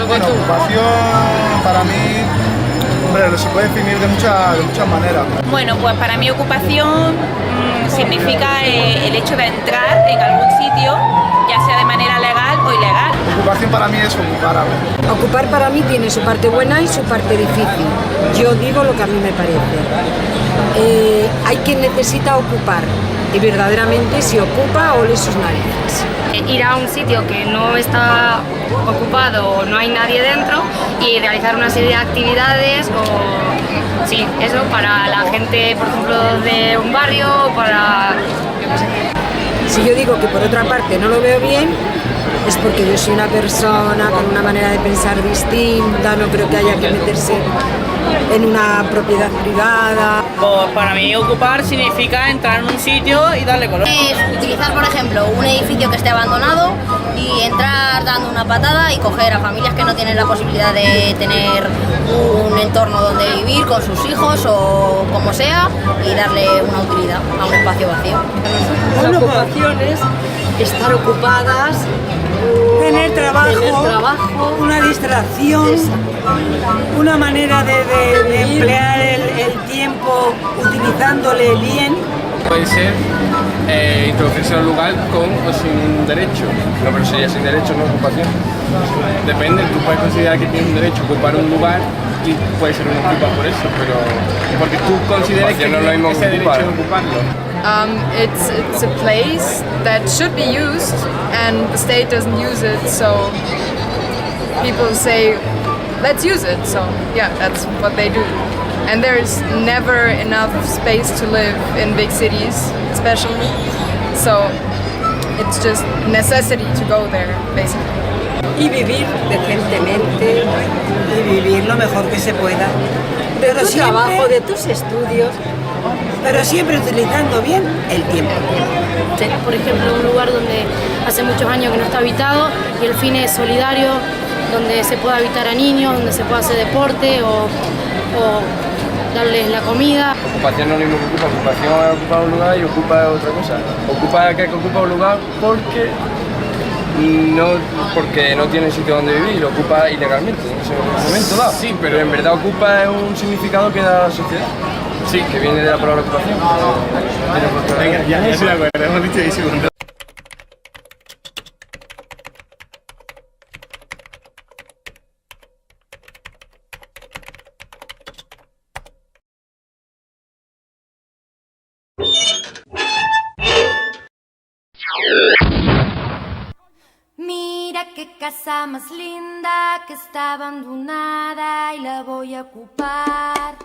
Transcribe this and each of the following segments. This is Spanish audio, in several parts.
lo que Bueno, tú. ocupación para mí, hombre, se puede definir de muchas maneras. Bueno, pues para mí ocupación significa el hecho de entrar en algún sitio, ya sea de manera legal o ilegal. Ocupación para mí es ocupar algo. Ocupar para mí tiene su parte buena y su parte difícil. Yo digo lo que a mí me parece. Hay quien necesita ocupar y verdaderamente si ocupa, ole sus narices. Ir a un sitio que no está ocupado o no hay nadie dentro y realizar una serie de actividades o sí, eso para la gente, por ejemplo, de un barrio o para, yo qué sé. Si yo digo que por otra parte no lo veo bien, es porque yo soy una persona con una manera de pensar distinta, no creo que haya que meterse en una propiedad privada. Pues para mí ocupar significa entrar en un sitio y darle color. Es utilizar, por ejemplo, un edificio que esté abandonado y entrar dando una patada y coger a familias que no tienen la posibilidad de tener un entorno donde vivir con sus hijos o como sea y darle una utilidad a un espacio vacío. Una ocupación es estar ocupadas, tener trabajo, una distracción, una manera de emplear el tiempo utilizándole bien. Puede ser introducirse a un lugar con o sin derecho. No, pero sería sin derecho, no ocupación. Depende, tú puedes considerar que tienes un derecho a ocupar un lugar y puede ser un ocupa por eso, pero porque tú consideras que no es lo mismo ese derecho de ocuparlo. It's a place that should be used and the state doesn't use it, so people say, let's use it, so yeah, that's what they do. And there's never enough space to live in big cities, especially, so it's just necessity to go there, basically. Y vivir decentemente y vivir lo mejor que se pueda. de tu trabajo, de tus estudios, pero siempre utilizando bien el tiempo. Por ejemplo, un lugar donde hace muchos años que no está habitado y el fin es solidario, donde se pueda habitar a niños, donde se pueda hacer deporte o darles la comida. Ocupación no es lo mismo que ocupación es ocupar un lugar y ocupa otra cosa. Ocupa un lugar porque no tiene sitio donde vivir, lo ocupa ilegalmente en ese momento dado. Sí, pero en verdad ocupa es un significado que da la sociedad. Sí, que viene de la palabra ocupación. Venga, ya estoy de acuerdo, hemos dicho 10 segundos. Mira qué casa más linda que está abandonada y la voy a ocupar.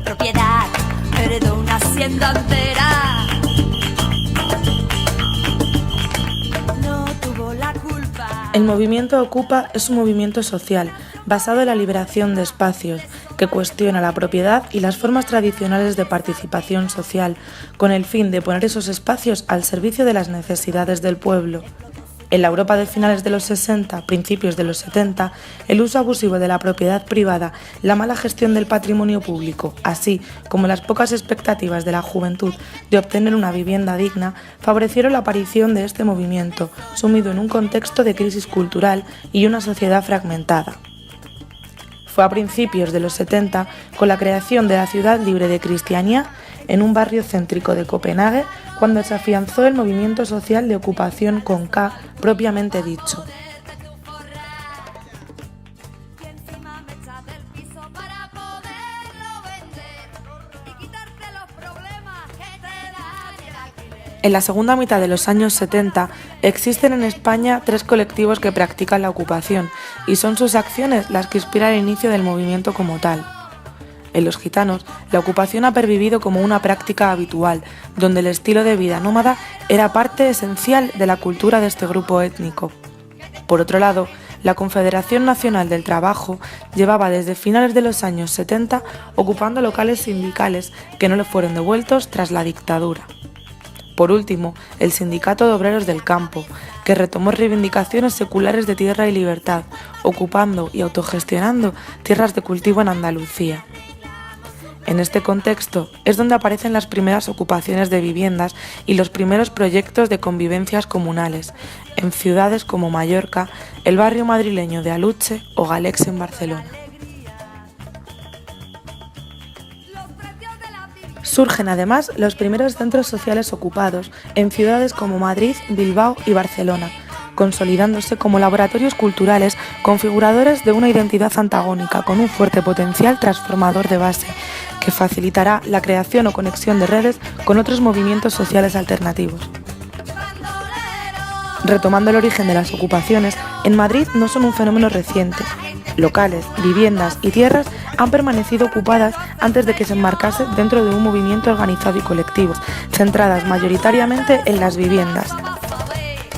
Propiedad, heredó una hacienda entera. No tuvo la culpa. El movimiento Ocupa es un movimiento social basado en la liberación de espacios que cuestiona la propiedad y las formas tradicionales de participación social con el fin de poner esos espacios al servicio de las necesidades del pueblo. En la Europa de finales de los 60, principios de los 70, el uso abusivo de la propiedad privada, la mala gestión del patrimonio público, así como las pocas expectativas de la juventud de obtener una vivienda digna, favorecieron la aparición de este movimiento, sumido en un contexto de crisis cultural y una sociedad fragmentada. Fue a principios de los 70, con la creación de la ciudad libre de Cristiania, en un barrio céntrico de Copenhague, cuando se afianzó el movimiento social de ocupación con K propiamente dicho. En la segunda mitad de los años 70 existen en España 3 colectivos que practican la ocupación y son sus acciones las que inspiran el inicio del movimiento como tal. En los gitanos, la ocupación ha pervivido como una práctica habitual, donde el estilo de vida nómada era parte esencial de la cultura de este grupo étnico. Por otro lado, la Confederación Nacional del Trabajo llevaba desde finales de los años 70 ocupando locales sindicales que no le fueron devueltos tras la dictadura. por último, el Sindicato de Obreros del Campo, que retomó reivindicaciones seculares de tierra y libertad, ocupando y autogestionando tierras de cultivo en Andalucía. En este contexto es donde aparecen las primeras ocupaciones de viviendas y los primeros proyectos de convivencias comunales, en ciudades como Mallorca, el barrio madrileño de Aluche o Galex en Barcelona. Surgen además los primeros centros sociales ocupados en ciudades como Madrid, Bilbao y Barcelona, consolidándose como laboratorios culturales configuradores de una identidad antagónica con un fuerte potencial transformador de base, que facilitará la creación o conexión de redes con otros movimientos sociales alternativos. Retomando el origen de las ocupaciones, en Madrid no son un fenómeno reciente. Locales, viviendas y tierras han permanecido ocupadas antes de que se enmarcase dentro de un movimiento organizado y colectivo, centradas mayoritariamente en las viviendas.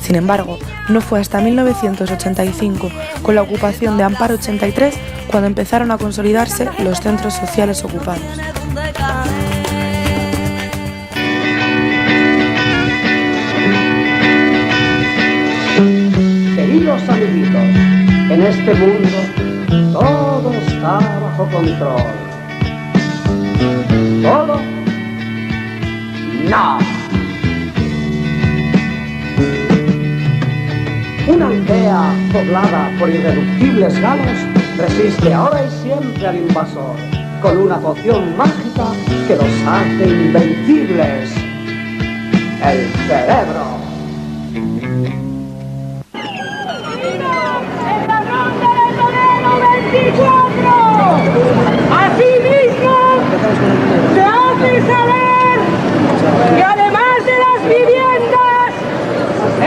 Sin embargo, no fue hasta 1985, con la ocupación de Amparo 83, cuando empezaron a consolidarse los centros sociales ocupados. Queridos amiguitos, en este mundo todo está bajo control. ¿Todo? No. Una aldea poblada por irreductibles galos resiste ahora y siempre al invasor con una poción mágica que los hace invencibles. El cerebro. Así mismo se hace saber que además de las viviendas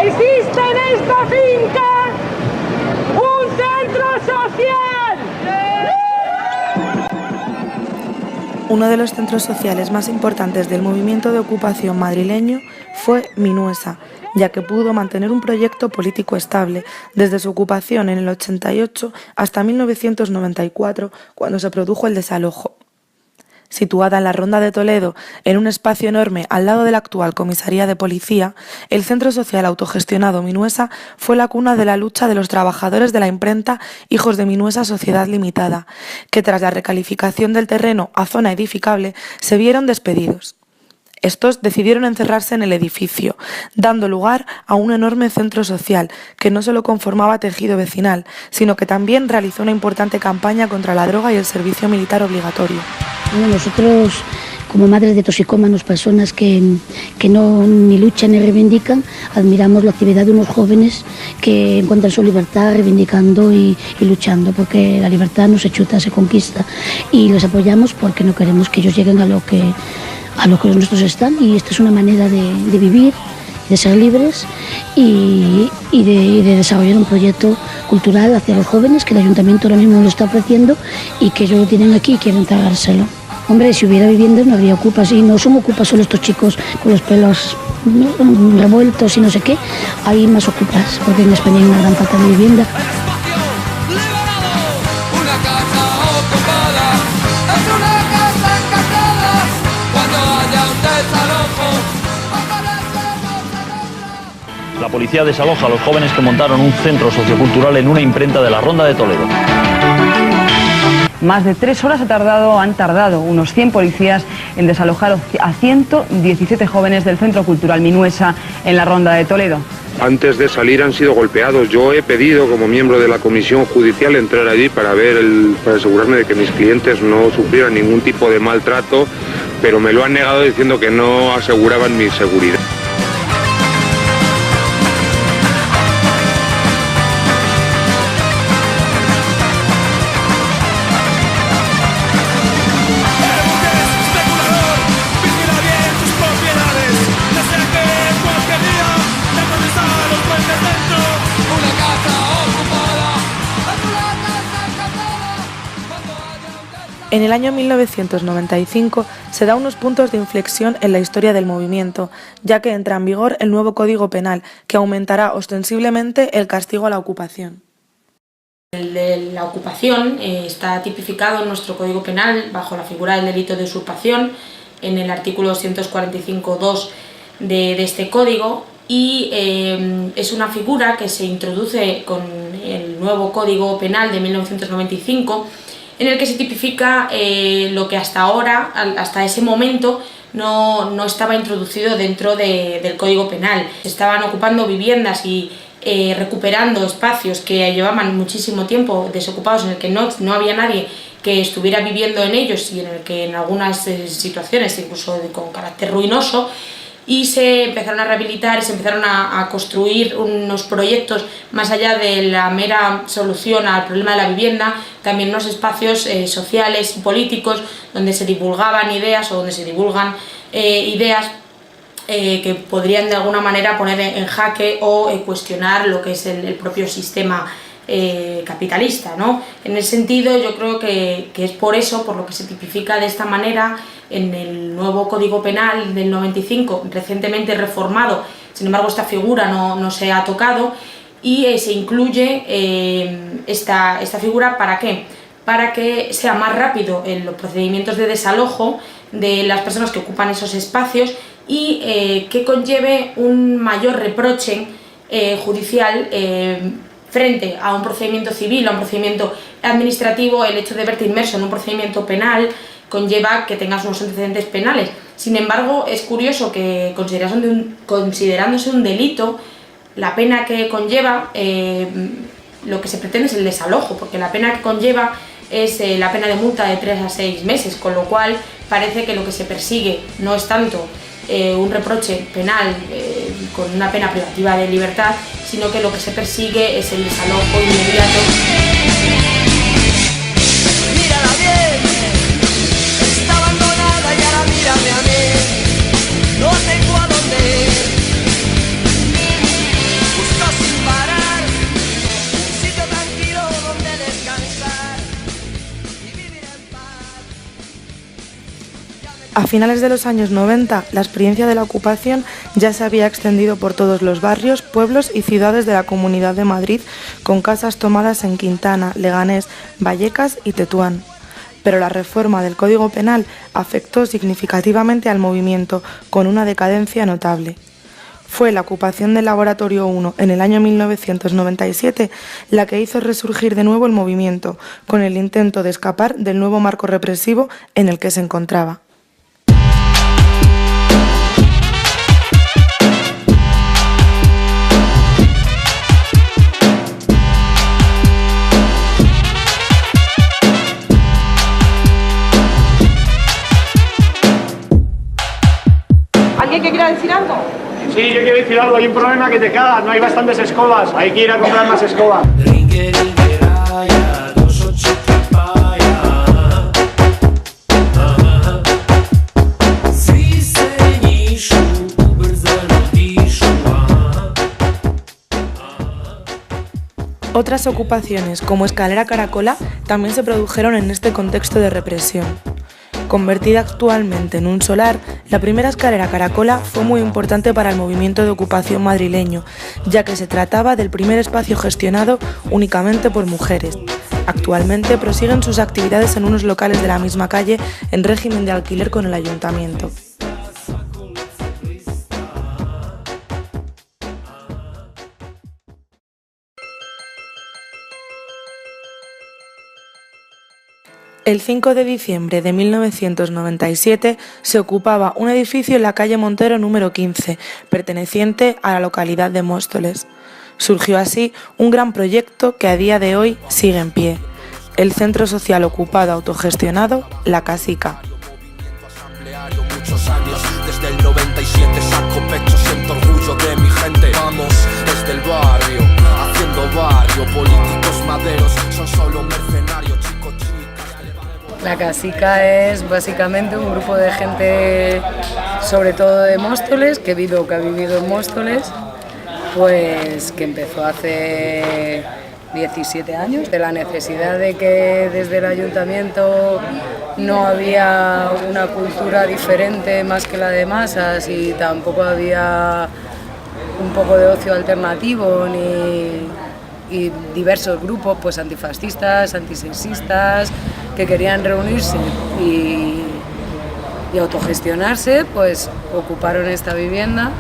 existe en esta finca un centro social. Uno de los centros sociales más importantes del movimiento de ocupación madrileño fue Minuesa, ya que pudo mantener un proyecto político estable desde su ocupación en el 88 hasta 1994, cuando se produjo el desalojo. Situada en la Ronda de Toledo, en un espacio enorme al lado de la actual comisaría de policía, el centro social autogestionado Minuesa fue la cuna de la lucha de los trabajadores de la imprenta Hijos de Minuesa Sociedad Limitada, que tras la recalificación del terreno a zona edificable se vieron despedidos. Estos decidieron encerrarse en el edificio, dando lugar a un enorme centro social que no solo conformaba tejido vecinal, sino que también realizó una importante campaña contra la droga y el servicio militar obligatorio. Bueno, nosotros, como madres de toxicómanos, personas que no ni luchan ni reivindican, admiramos la actividad de unos jóvenes que encuentran su libertad reivindicando y luchando, porque la libertad no se chuta, se conquista, y los apoyamos porque no queremos que ellos lleguen a lo que los nuestros están, y esta es una manera de vivir, de ser libres y de desarrollar un proyecto cultural hacia los jóvenes que el ayuntamiento ahora mismo lo está ofreciendo y que ellos lo tienen aquí y quieren entregárselo. Hombre, si hubiera viviendas no habría ocupas, y no son ocupas solo estos chicos con los pelos revueltos y no sé qué, hay más ocupas, porque en España hay una gran falta de vivienda. La policía desaloja a los jóvenes que montaron un centro sociocultural en una imprenta de la Ronda de Toledo. Más de 3 horas han tardado unos 100 policías en desalojar a 117 jóvenes del Centro Cultural Minuesa en la Ronda de Toledo. Antes de salir han sido golpeados. Yo he pedido, como miembro de la comisión judicial, entrar allí para asegurarme de que mis clientes no sufrieran ningún tipo de maltrato, pero me lo han negado diciendo que no aseguraban mi seguridad. En el año 1995 se da unos puntos de inflexión en la historia del movimiento, ya que entra en vigor el nuevo Código Penal, que aumentará ostensiblemente el castigo a la ocupación. El de la ocupación está tipificado en nuestro Código Penal bajo la figura del delito de usurpación, en el artículo 245.2 de este código, y es una figura que se introduce con el nuevo Código Penal de 1995, en el que se tipifica lo que hasta ahora, hasta ese momento, no estaba introducido dentro del Código Penal. Se estaban ocupando viviendas y recuperando espacios que llevaban muchísimo tiempo desocupados, en el que no había nadie que estuviera viviendo en ellos y en el que en algunas situaciones incluso con carácter ruinoso, y se empezaron a rehabilitar y se empezaron a construir unos proyectos más allá de la mera solución al problema de la vivienda, también unos espacios sociales y políticos donde se divulgaban ideas o donde se divulgan ideas que podrían de alguna manera poner en jaque o cuestionar lo que es el propio sistema capitalista, ¿no? En ese sentido, yo creo que es por eso, por lo que se tipifica de esta manera en el nuevo Código Penal del 95, recientemente reformado. Sin embargo, esta figura no se ha tocado, y se incluye esta figura, ¿para qué? Para que sea más rápido en los procedimientos de desalojo de las personas que ocupan esos espacios, y que conlleve un mayor reproche judicial frente a un procedimiento civil, a un procedimiento administrativo. El hecho de verte inmerso en un procedimiento penal conlleva que tengas unos antecedentes penales. Sin embargo, es curioso que considerándose un delito, la pena que conlleva, lo que se pretende es el desalojo, porque la pena que conlleva es la pena de multa de 3 a 6 meses, con lo cual parece que lo que se persigue no es tanto un reproche penal con una pena privativa de libertad, sino que lo que se persigue es el desalojo inmediato. Mírala bien, está abandonada y ahora mírame a mí, no tengo a dónde ir, busco sin parar un sitio tranquilo donde descansar y vivir en paz. A finales de los años 90, la experiencia de la ocupación ya se había extendido por todos los barrios, pueblos y ciudades de la Comunidad de Madrid, con casas tomadas en Quintana, Leganés, Vallecas y Tetuán. Pero la reforma del Código Penal afectó significativamente al movimiento, con una decadencia notable. Fue la ocupación del Laboratorio 1 en el año 1997 la que hizo resurgir de nuevo el movimiento, con el intento de escapar del nuevo marco represivo en el que se encontraba. ¿Alguien que quiera decir algo? Sí, yo quiero decir algo. Hay un problema que te cagas. No hay bastantes escobas. Hay que ir a comprar más escobas. Otras ocupaciones, como Escalera Caracola, también se produjeron en este contexto de represión. Convertida actualmente en un solar, la primera escalera Caracola fue muy importante para el movimiento de ocupación madrileño, ya que se trataba del primer espacio gestionado únicamente por mujeres. Actualmente prosiguen sus actividades en unos locales de la misma calle en régimen de alquiler con el ayuntamiento. El 5 de diciembre de 1997 se ocupaba un edificio en la calle Montero número 15, perteneciente a la localidad de Móstoles. Surgió así un gran proyecto que a día de hoy sigue en pie: el centro social ocupado autogestionado La Casica. Muchos años, desde el 97 saco pecho, siento orgullo de mi gente. Vamos desde el barrio, haciendo barrio, políticos maderos, son solo mercenarios, chicos, chicas. La Casica es básicamente un grupo de gente, sobre todo de Móstoles, que ha vivido en Móstoles, pues que empezó hace 17 años, de la necesidad de que desde el ayuntamiento no había una cultura diferente más que la de masas y tampoco había un poco de ocio alternativo y diversos grupos pues antifascistas, antisexistas que querían reunirse y autogestionarse, pues ocuparon esta vivienda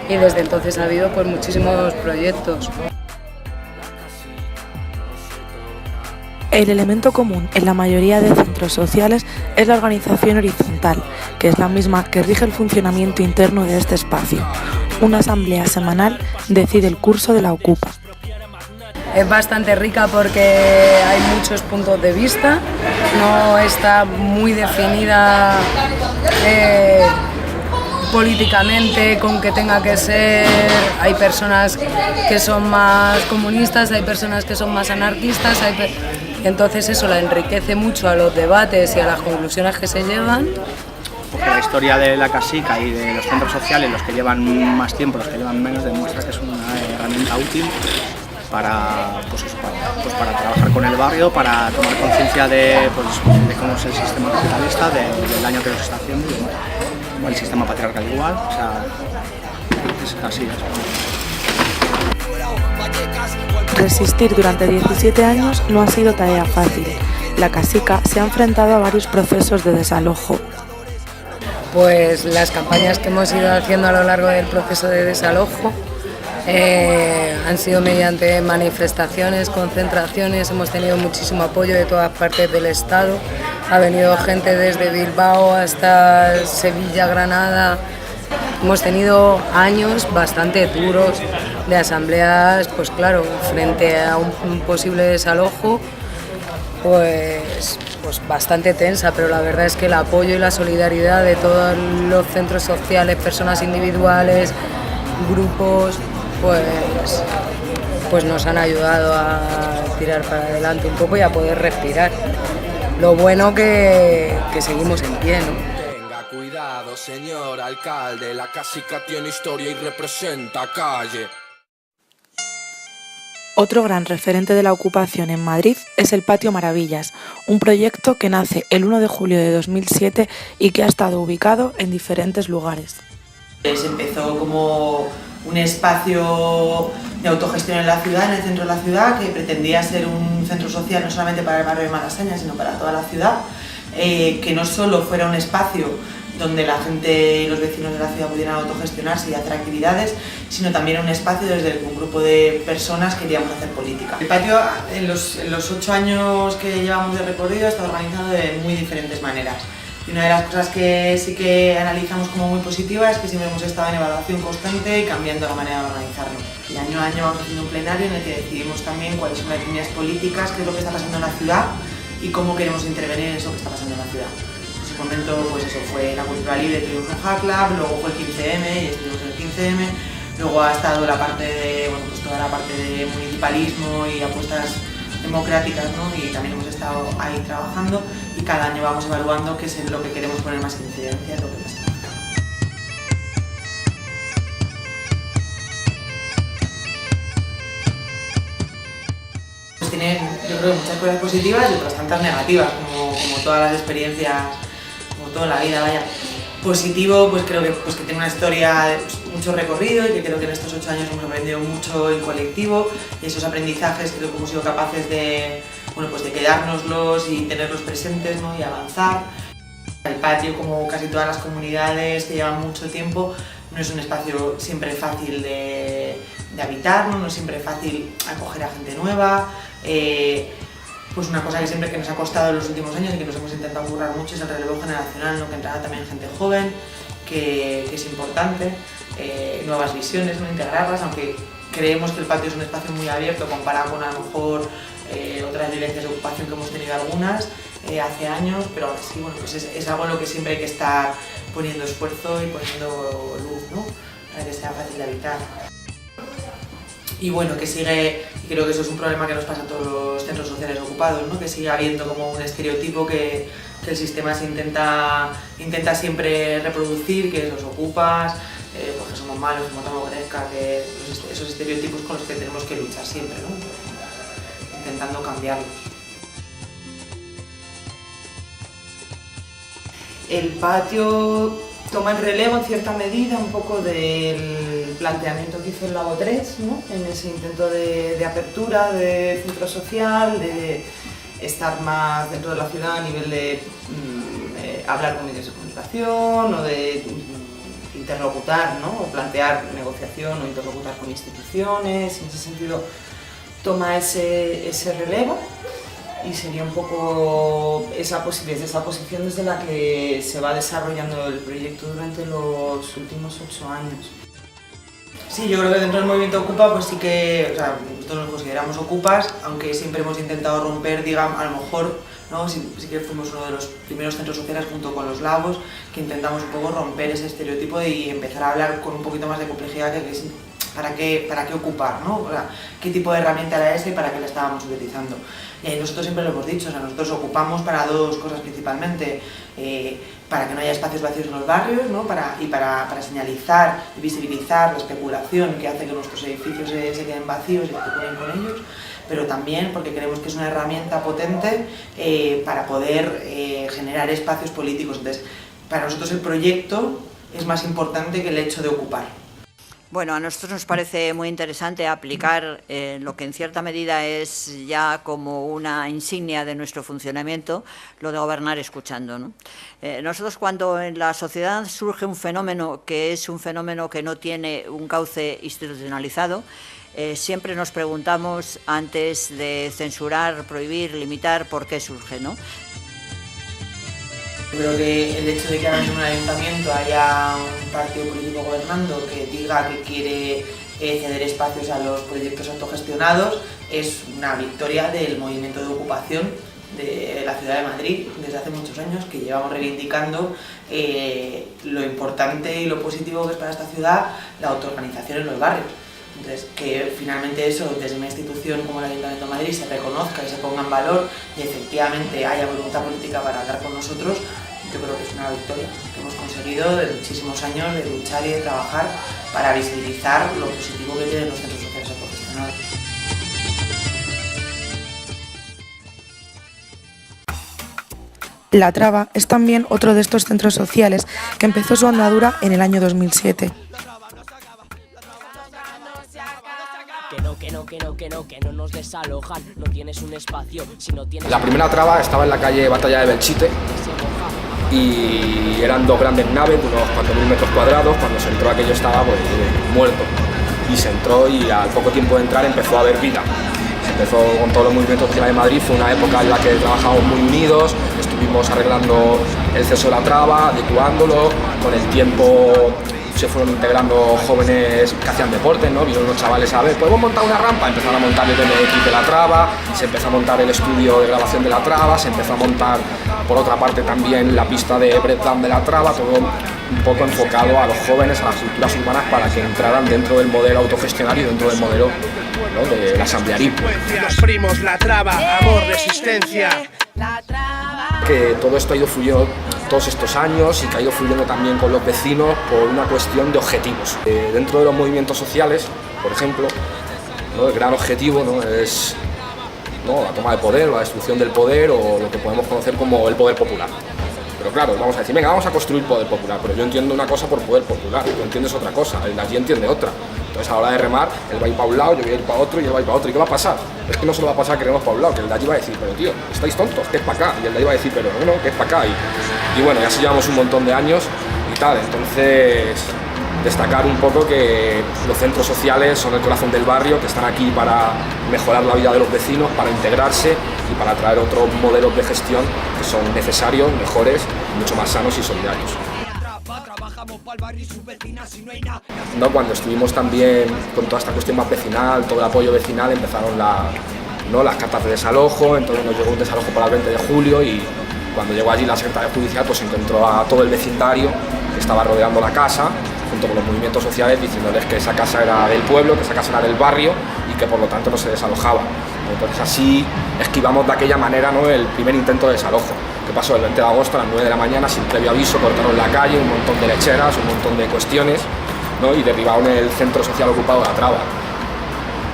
y desde entonces ha habido pues muchísimos proyectos. El elemento común en la mayoría de centros sociales es la organización horizontal, que es la misma que rige el funcionamiento interno de este espacio. Una asamblea semanal decide el curso de la Ocupa. Es bastante rica porque hay muchos puntos de vista, no está muy definida políticamente con que tenga que ser. Hay personas que son más comunistas, hay personas que son más anarquistas, entonces eso la enriquece mucho a los debates y a las conclusiones que se llevan. Porque la historia de la casica y de los centros sociales, los que llevan más tiempo, los que llevan menos, demuestra que es una herramienta útil para trabajar con el barrio, para tomar conciencia de cómo es el sistema capitalista, del daño que nos está haciendo y demás. El sistema patriarcal igual, o sea, es así. Resistir durante 17 años no ha sido tarea fácil. La casica se ha enfrentado a varios procesos de desalojo. Pues las campañas que hemos ido haciendo a lo largo del proceso de desalojo han sido mediante manifestaciones, concentraciones, hemos tenido muchísimo apoyo de todas partes del Estado, ha venido gente desde Bilbao hasta Sevilla, Granada, hemos tenido años bastante duros de asambleas, pues claro, frente a un posible desalojo, pues bastante tensa, pero la verdad es que el apoyo y la solidaridad de todos los centros sociales, personas individuales, grupos, pues nos han ayudado a tirar para adelante un poco y a poder respirar. Lo bueno que seguimos en pie, ¿no? Tenga cuidado, señor alcalde, la casica tiene historia y representa calle. Otro gran referente de la ocupación en Madrid es el Patio Maravillas, un proyecto que nace el 1 de julio de 2007 y que ha estado ubicado en diferentes lugares. Se empezó como un espacio de autogestión en la ciudad, en el centro de la ciudad, que pretendía ser un centro social no solamente para el barrio de Malasaña, sino para toda la ciudad, que no solo fuera un espacio donde la gente y los vecinos de la ciudad pudieran autogestionarse y hacer actividades, sino también un espacio desde el que un grupo de personas queríamos hacer política. El patio, en los 8 años que llevamos de recorrido, está organizado de muy diferentes maneras. Y una de las cosas que sí que analizamos como muy positiva es que siempre hemos estado en evaluación constante y cambiando la manera de organizarnos. Y año a año vamos haciendo un plenario en el que decidimos también cuáles son las líneas políticas, qué es lo que está pasando en la ciudad y cómo queremos intervenir en eso que está pasando en la ciudad. En ese momento, pues eso, fue la cultura libre, tuvimos un hack club, luego fue el 15M y estuvimos en el 15M, luego ha estado la parte de, toda la parte de municipalismo y apuestas democráticas, ¿no? Y también hemos estado ahí trabajando y cada año vamos evaluando qué es lo que queremos poner más incidencia, lo que pasa. Pues tiene, yo creo, muchas cosas positivas y otras tantas negativas, como todas las experiencias, como toda la vida, vaya. Positivo, pues creo que tiene una historia de mucho recorrido y que creo que en estos 8 años hemos aprendido mucho en colectivo y esos aprendizajes creo que hemos sido capaces de, de quedárnoslos y tenerlos presentes, ¿no? Y avanzar. El patio, como casi todas las comunidades que llevan mucho tiempo, no es un espacio siempre fácil de habitar, no es siempre fácil acoger a gente nueva. Pues una cosa que siempre que nos ha costado en los últimos años y que nos hemos intentado currar mucho es el relevo generacional, ¿no? Que entrara también gente joven, que es importante, nuevas visiones, ¿no? Integrarlas, aunque creemos que el patio es un espacio muy abierto comparado con a lo mejor otras vivencias de ocupación que hemos tenido algunas hace años, pero aún así pues es algo en lo que siempre hay que estar poniendo esfuerzo y poniendo luz, ¿no? Para que sea fácil de habitar. Y bueno, que sigue, y creo que eso es un problema que nos pasa a todos los centros sociales ocupados, ¿no? Que sigue habiendo como un estereotipo que el sistema se intenta siempre reproducir, que los ocupas, pues que somos malos, que matamos gresca, que esos estereotipos con los que tenemos que luchar siempre, ¿no? Intentando cambiarlos. El patio toma el relevo en cierta medida un poco del planteamiento que hizo el Lago 3, ¿no? En ese intento de apertura de centro social, de estar más dentro de la ciudad a nivel de hablar con medios de comunicación o de interlocutar, ¿no? O plantear negociación o interlocutar con instituciones. En ese sentido toma ese relevo y sería un poco desde esa posición desde la que se va desarrollando el proyecto durante los últimos 8 años. Sí, yo creo que dentro del movimiento Ocupa, pues sí que, o sea, nosotros nos consideramos Ocupas, aunque siempre hemos intentado romper, digamos, a lo mejor, ¿no? Sí que fuimos uno de los primeros centros sociales junto con los Lagos, que intentamos un poco romper ese estereotipo y empezar a hablar con un poquito más de complejidad, que es para qué ocupar, ¿no? O sea, qué tipo de herramienta era esa y para qué la estábamos utilizando. Y nosotros siempre lo hemos dicho, o sea, nosotros ocupamos para dos cosas principalmente, para que no haya espacios vacíos en los barrios, ¿no? para señalizar y visibilizar la especulación que hace que nuestros edificios se queden vacíos y especulen con ellos, pero también porque creemos que es una herramienta potente para poder generar espacios políticos. Entonces, para nosotros el proyecto es más importante que el hecho de ocupar. Bueno, a nosotros nos parece muy interesante aplicar lo que en cierta medida es ya como una insignia de nuestro funcionamiento, lo de gobernar escuchando, ¿no? Nosotros, cuando en la sociedad surge un fenómeno que es un fenómeno que no tiene un cauce institucionalizado, siempre nos preguntamos, antes de censurar, prohibir, limitar, por qué surge, ¿no? Creo que el hecho de que ahora en un ayuntamiento haya un partido político gobernando que diga que quiere ceder espacios a los proyectos autogestionados es una victoria del movimiento de ocupación de la ciudad de Madrid desde hace muchos años, que llevamos reivindicando lo importante y lo positivo que es para esta ciudad la autoorganización en los barrios. Entonces, que finalmente eso, desde una institución como el Ayuntamiento de Madrid, se reconozca y se ponga en valor y efectivamente haya voluntad política para hablar con nosotros, yo creo que es una victoria que hemos conseguido de muchísimos años de luchar y de trabajar para visibilizar lo positivo que tienen los centros sociales autogestionados. La Traba es también otro de estos centros sociales que empezó su andadura en el año 2007. Que no nos desalojan, no tienes un espacio si no tienes... La primera traba estaba en la calle Batalla de Belchite y eran dos grandes naves de unos 4.000 metros cuadrados. Cuando se entró aquello estaba pues, muerto, y se entró y al poco tiempo de entrar empezó a haber vida. Se empezó con todos los movimientos sociales de Madrid, fue una época en la que trabajamos muy unidos, estuvimos arreglando el ceso de la traba, adecuándolo, con el tiempo se fueron integrando jóvenes que hacían deporte, ¿no? Vinieron unos chavales a ver, ¿podemos montar una rampa? Empezaron a montar el BMX de la traba, se empezó a montar el estudio de grabación de la traba, se empezó a montar por otra parte también la pista de breakdance de la traba, todo un poco enfocado a los jóvenes, a las culturas urbanas, para que entraran dentro del modelo autogestionario y dentro del modelo, ¿no? del asamblearismo. Los primos, la traba, amor, resistencia. Que todo esto ha ido fluyendo todos estos años y que ha ido fluyendo también con los vecinos por una cuestión de objetivos. Dentro de los movimientos sociales, por ejemplo, ¿no? El gran objetivo, ¿no? es, ¿no? la toma de poder, la destrucción del poder, o lo que podemos conocer como el poder popular. Pero claro, vamos a decir, venga, vamos a construir poder popular, pero yo entiendo una cosa por poder popular, tú entiendes otra cosa, el de allí entiende otra. Entonces a la hora de remar, él va a ir para un lado, yo voy a ir para otro y él va a ir para otro. ¿Y qué va a pasar? Es que no solo va a pasar que rememos para un lado, que el de allí va a decir, pero tío, estáis tontos, que es para acá. Y el de allí va a decir, pero no, que es para acá. Y bueno, ya así llevamos un montón de años y tal. Entonces, destacar un poco que los centros sociales son el corazón del barrio, que están aquí para mejorar la vida de los vecinos, para integrarse y para traer otros modelos de gestión que son necesarios, mejores, mucho más sanos y solidarios. No, cuando estuvimos también con toda esta cuestión más vecinal, todo el apoyo vecinal, empezaron las cartas de desalojo. Entonces nos llegó un desalojo para el 20 de julio y cuando llegó allí la secretaria judicial pues encontró a todo el vecindario que estaba rodeando la casa, junto con los movimientos sociales, diciéndoles que esa casa era del pueblo, que esa casa era del barrio y que por lo tanto no se desalojaba. Entonces así esquivamos de aquella manera, ¿no? el primer intento de desalojo. ¿Qué pasó? El 20 de agosto a las 9 de la mañana, sin previo aviso, cortaron la calle, un montón de lecheras, un montón de cuestiones, ¿no? y derribaron el centro social ocupado de La Traba.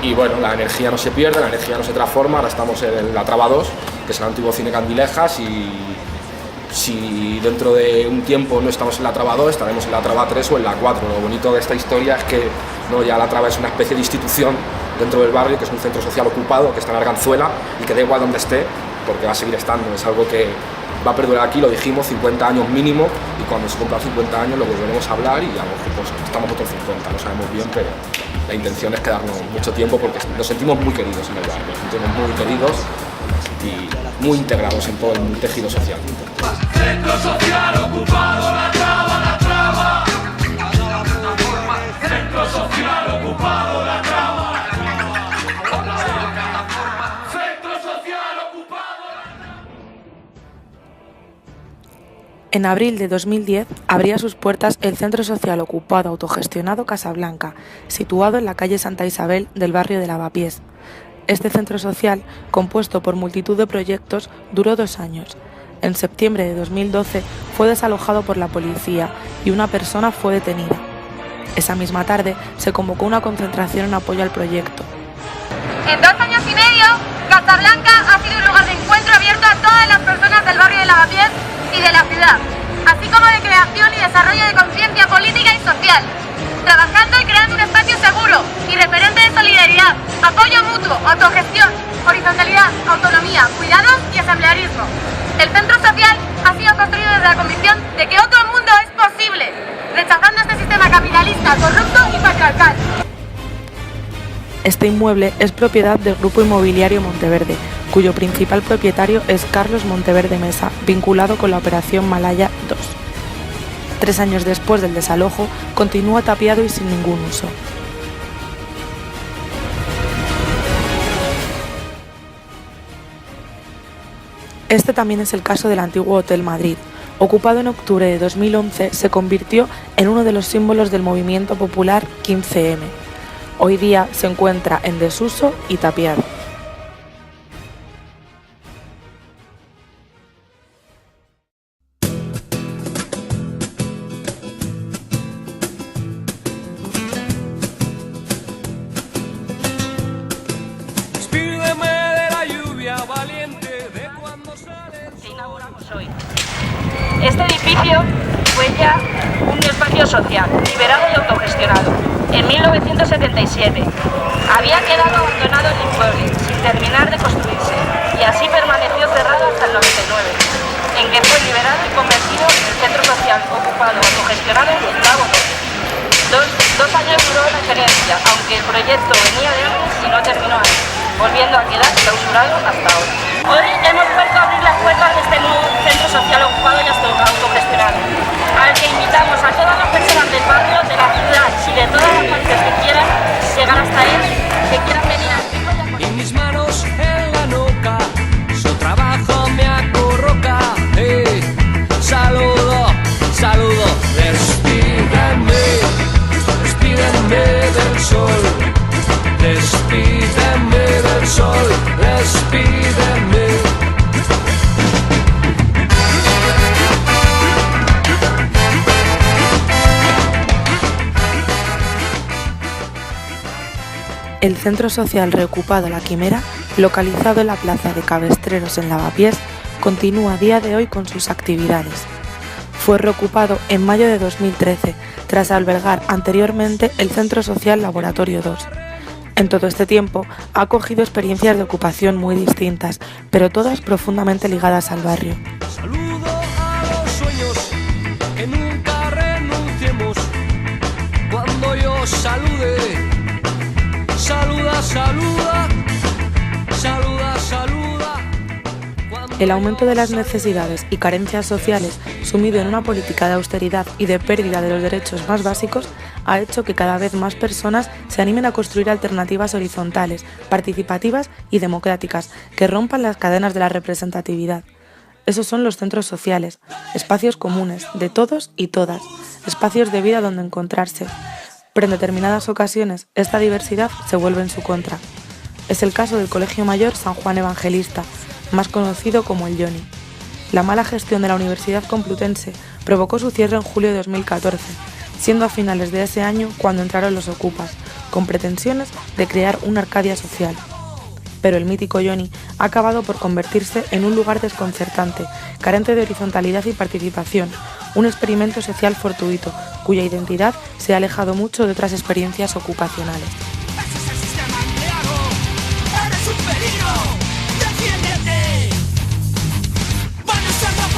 Y bueno, la energía no se pierde, la energía no se transforma, ahora estamos en La Traba 2, que es el antiguo cine Candilejas, y si dentro de un tiempo no estamos en La Traba 2, estaremos en La Traba 3 o en La 4. Lo bonito de esta historia es que ¿no? ya La Traba es una especie de institución dentro del barrio, que es un centro social ocupado, que está en Arganzuela y que da igual donde esté, porque va a seguir estando. Es algo que va a perdurar aquí, lo dijimos, 50 años mínimo, y cuando se cumplan 50 años lo volveremos a hablar y a lo mejor pues, estamos otros 50, no sabemos bien, pero la intención es quedarnos mucho tiempo porque nos sentimos muy queridos en el barrio, nos sentimos muy queridos y muy integrados en todo el tejido social. Centro social ocupado, la traba, la traba. Centro social ocupado, la traba, la traba. Centro social ocupado. En abril de 2010 abría sus puertas el Centro Social Ocupado Autogestionado Casablanca, situado en la calle Santa Isabel del barrio de Lavapiés. Este centro social, compuesto por multitud de proyectos, duró 2 años. En septiembre de 2012 fue desalojado por la policía y una persona fue detenida. Esa misma tarde se convocó una concentración en apoyo al proyecto. En 2 años y medio, Casablanca ha sido un lugar de encuentro abierto a todas las personas del barrio de Lavapiés y de la ciudad, así como de creación y desarrollo de conciencia política y social, trabajando y creando un espacio seguro y referente de solidaridad, apoyo mutuo, autogestión, horizontalidad, autonomía, cuidados y asamblearismo. El centro social ha sido construido desde la convicción de que otro mundo es posible, rechazando este sistema capitalista, corrupto y patriarcal. Este inmueble es propiedad del Grupo Inmobiliario Monteverde, cuyo principal propietario es Carlos Monteverde Mesa, vinculado con la Operación Malaya 2. 3 años después del desalojo, continúa tapiado y sin ningún uso. Este también es el caso del antiguo Hotel Madrid. Ocupado en octubre de 2011, se convirtió en uno de los símbolos del movimiento popular 15M. Hoy día se encuentra en desuso y tapiado. Despídeme de la lluvia valiente de cuando sale. Que inauguramos hoy. Este edificio fue ya un espacio social, liberado y autogestionado. En 1977 había quedado abandonado el inmueble, sin terminar de construirse, y así permaneció cerrado hasta el 99, en que fue liberado y convertido en el centro social ocupado, autogestionado en Gustavo. 2 años duró la experiencia, aunque el proyecto venía de antes y no terminó ahí, volviendo a quedar clausurado hasta ahora. Hoy hemos vuelto a abrir las puertas de este nuevo centro social ocupado y autogestionado, al que invitamos a todas las personas del barrio, de la ciudad y de todas las partes que quieran llegar hasta él, que quieran venir a Y mis manos en la nuca, su trabajo me acurruca. Saludo, saludo, despídeme, despídeme del sol, despídeme del sol, despídeme. El centro social reocupado La Quimera, localizado en la plaza de Cabestreros en Lavapiés, continúa a día de hoy con sus actividades. Fue reocupado en mayo de 2013, tras albergar anteriormente el Centro Social Laboratorio 2. En todo este tiempo ha acogido experiencias de ocupación muy distintas, pero todas profundamente ligadas al barrio. Saludo a los sueños, que nunca renunciemos. Cuando yo salude, saluda, saluda, saluda, saluda. El aumento de las necesidades y carencias sociales, sumido en una política de austeridad y de pérdida de los derechos más básicos, ha hecho que cada vez más personas se animen a construir alternativas horizontales, participativas y democráticas, que rompan las cadenas de la representatividad. Esos son los centros sociales, espacios comunes, de todos y todas, espacios de vida donde encontrarse. Pero en determinadas ocasiones, esta diversidad se vuelve en su contra. Es el caso del Colegio Mayor San Juan Evangelista, más conocido como el Joni. La mala gestión de la Universidad Complutense provocó su cierre en julio de 2014, siendo a finales de ese año cuando entraron los ocupas, con pretensiones de crear una Arcadia social. Pero el mítico Joni ha acabado por convertirse en un lugar desconcertante, carente de horizontalidad y participación, un experimento social fortuito, cuya identidad se ha alejado mucho de otras experiencias ocupacionales. ¡Eres un peligro! ¡Defiéndete! ¡Van a usar la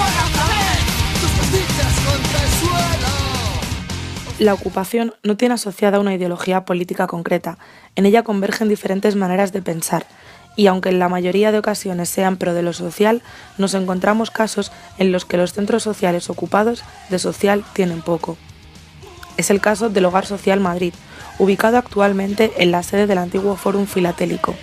La ocupación no tiene asociada una ideología política concreta, en ella convergen diferentes maneras de pensar, y aunque en la mayoría de ocasiones sean pro de lo social, nos encontramos casos en los que los centros sociales ocupados de social tienen poco. Es el caso del Hogar Social Madrid, ubicado actualmente en la sede del antiguo Fórum Filatélico.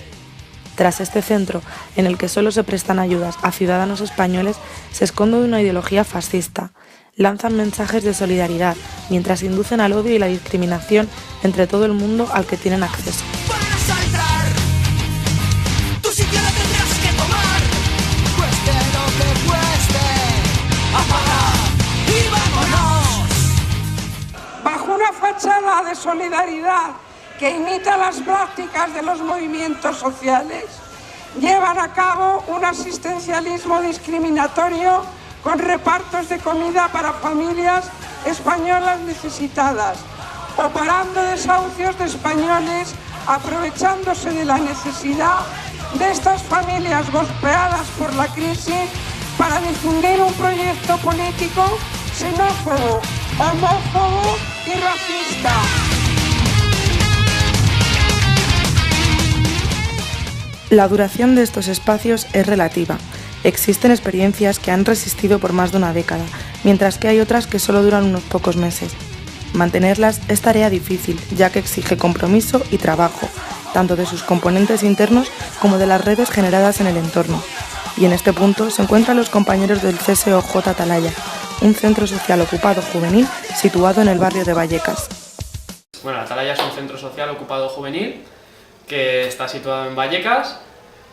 Tras este centro, en el que solo se prestan ayudas a ciudadanos españoles, se esconde una ideología fascista. Lanzan mensajes de solidaridad, mientras inducen al odio y la discriminación entre todo el mundo al que tienen acceso. Tu sitio lo tendrás que tomar, cueste lo que cueste. ¡Apaga y vámonos! Bajo una fachada de solidaridad que imita las prácticas de los movimientos sociales, llevan a cabo un asistencialismo discriminatorio con repartos de comida para familias españolas necesitadas, o parando desahucios de españoles aprovechándose de la necesidad de estas familias golpeadas por la crisis para difundir un proyecto político xenófobo, homófobo y racista. La duración de estos espacios es relativa. Existen experiencias que han resistido por más de una década, mientras que hay otras que solo duran unos pocos meses. Mantenerlas es tarea difícil, ya que exige compromiso y trabajo, tanto de sus componentes internos como de las redes generadas en el entorno. Y en este punto se encuentran los compañeros del CSOJ Atalaya, un centro social ocupado juvenil situado en el barrio de Vallecas. Bueno, Atalaya es un centro social ocupado juvenil que está situado en Vallecas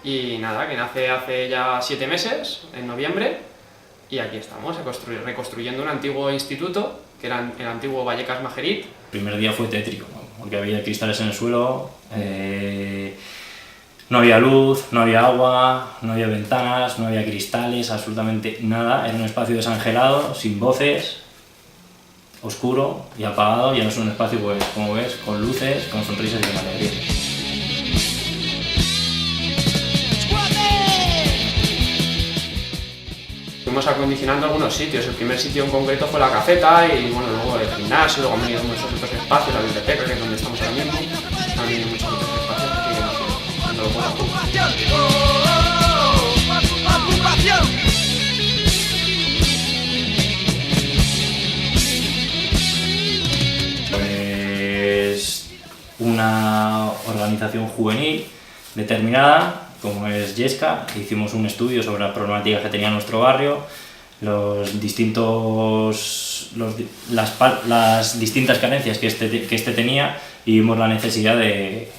y nada, que nace hace ya 7 meses, en noviembre, y aquí estamos reconstruyendo un antiguo instituto, que era el antiguo Vallecas Majerit. El primer día fue tétrico, porque había cristales en el suelo, no había luz, no había agua, no había ventanas, no había cristales, absolutamente nada. Era un espacio desangelado, sin voces, oscuro y apagado, y ahora es un espacio, pues, como ves, con luces, con sonrisas y con alegría. Fuimos acondicionando algunos sitios. El primer sitio en concreto fue la cafeta y bueno, luego el gimnasio, luego han venido muchos otros espacios, la biblioteca, que es donde estamos ahora mismo. Han venido muchos otros espacios que dándolo poco a poco. Pues una organización juvenil determinada, como es Yesca. Hicimos un estudio sobre las problemáticas que tenía nuestro barrio, las distintas carencias que este tenía, y vimos la necesidad de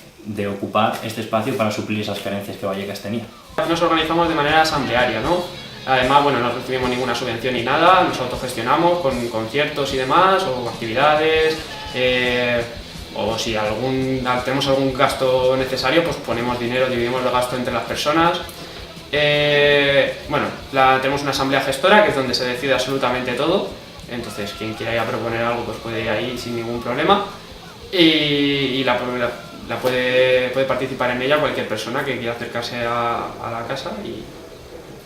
ocupar este espacio para suplir esas carencias que Vallecas tenía. Nos organizamos de manera asamblearia, ¿no? Además, bueno, no recibimos ninguna subvención ni nada, nos autogestionamos con conciertos y demás, o actividades, o si tenemos algún gasto necesario, pues ponemos dinero, dividimos el gasto entre las personas. Bueno, tenemos una asamblea gestora, que es donde se decide absolutamente todo, entonces quien quiera ir a proponer algo pues puede ir ahí sin ningún problema, y puede participar en ella cualquier persona que quiera acercarse a la casa y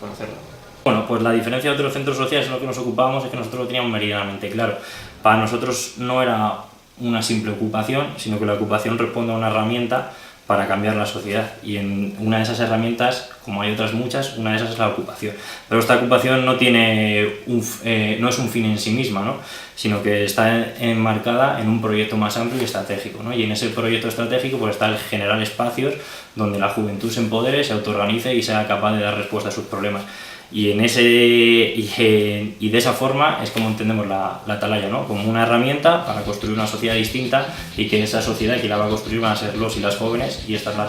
conocerla. Bueno, pues la diferencia de otros centros sociales en lo que nos ocupábamos es que nosotros lo teníamos meridianamente claro. Para nosotros no era una simple ocupación, sino que la ocupación responde a una herramienta para cambiar la sociedad, y en una de esas herramientas, como hay otras muchas, una de esas es la ocupación. Pero esta ocupación no es un fin en sí misma, ¿no? Sino que está enmarcada en un proyecto más amplio y estratégico, ¿no? Y en ese proyecto estratégico pues está el generar espacios donde la juventud se empodere, se autoorganice y sea capaz de dar respuesta a sus problemas. Y de esa forma es como entendemos la Atalaya, ¿no? Como una herramienta para construir una sociedad distinta, y que esa sociedad que la va a construir van a ser los y las jóvenes, y esta es una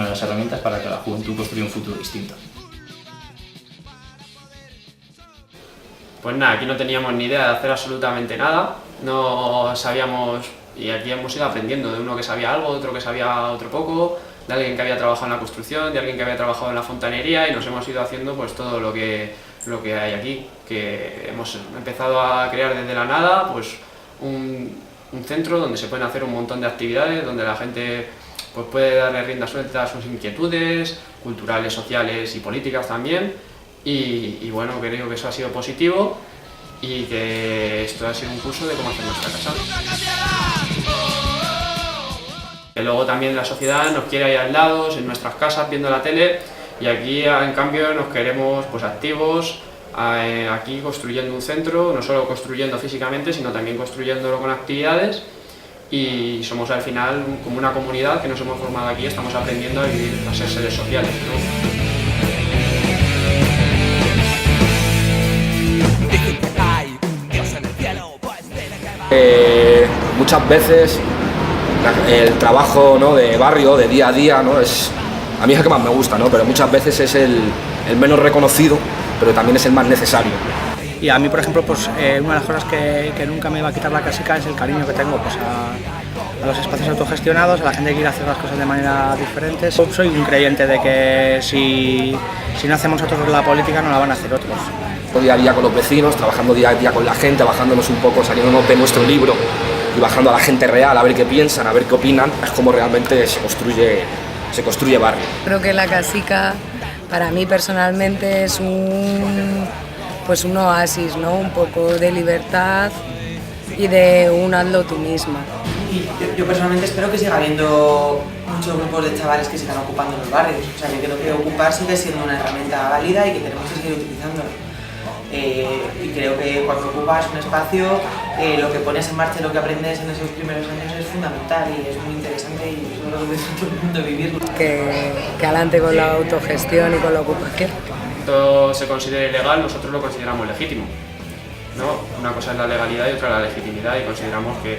de las herramientas para que la juventud construya un futuro distinto. Pues nada, aquí no teníamos ni idea de hacer absolutamente nada, no sabíamos, y aquí hemos ido aprendiendo de uno que sabía algo, de otro que sabía otro poco, de alguien que había trabajado en la construcción, de alguien que había trabajado en la fontanería, y nos hemos ido haciendo pues todo lo que hay aquí, que hemos empezado a crear desde la nada pues un centro donde se pueden hacer un montón de actividades, donde la gente pues puede darle rienda suelta a sus inquietudes culturales, sociales y políticas también, y bueno, creo que eso ha sido positivo, y que esto ha sido un curso de cómo hacer nuestra casa. Que luego también la sociedad nos quiere ahí aislados, en nuestras casas, viendo la tele, y aquí en cambio nos queremos pues activos, aquí construyendo un centro, no solo construyendo físicamente, sino también construyéndolo con actividades, y somos al final como una comunidad que nos hemos formado aquí, estamos aprendiendo a vivir, a ser seres sociales, ¿no? Muchas veces el trabajo, ¿no?, de barrio, de día a día, ¿no?, a mí es el que más me gusta, ¿no?, pero muchas veces es el menos reconocido, pero también es el más necesario. Y a mí, por ejemplo, pues, una de las cosas que nunca me va a quitar la casica es el cariño que tengo pues, a los espacios autogestionados, a la gente que quiere hacer las cosas de manera diferente. Soy un creyente de que si no hacemos nosotros la política, no la van a hacer otros. Día a día con los vecinos, trabajando día a día con la gente, bajándonos un poco, saliéndonos de nuestro libro y bajando a la gente real a ver qué piensan, a ver qué opinan, es como realmente se construye barrio. Creo que la casica para mí personalmente es un oasis, ¿no?, un poco de libertad y de un hazlo tú misma. Y yo personalmente espero que siga habiendo muchos grupos de chavales que sigan ocupando los barrios. O sea, yo creo que ocupar sigue siendo una herramienta válida y que tenemos que seguir utilizándola. Y creo que cuando ocupas un espacio, lo que pones en marcha y lo que aprendes en esos primeros años es fundamental y es muy interesante y yo creo que todo el mundo vivirlo. Que adelante con la autogestión y con la ocupación. Todo se considere ilegal, nosotros lo consideramos legítimo, ¿no? Una cosa es la legalidad y otra la legitimidad, y consideramos que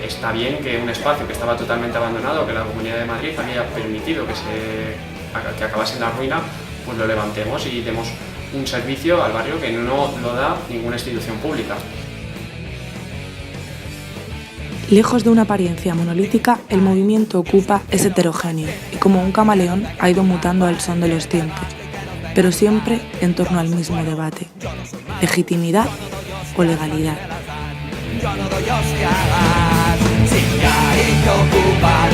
está bien que un espacio que estaba totalmente abandonado, que la Comunidad de Madrid había permitido que acabase en la ruina, pues lo levantemos y demos un servicio al barrio que no lo da ninguna institución pública. Lejos de una apariencia monolítica, el movimiento Ocupa es heterogéneo y como un camaleón ha ido mutando al son de los tiempos, pero siempre en torno al mismo debate: legitimidad o legalidad. Yo no doy hostias, si hay que ocupar,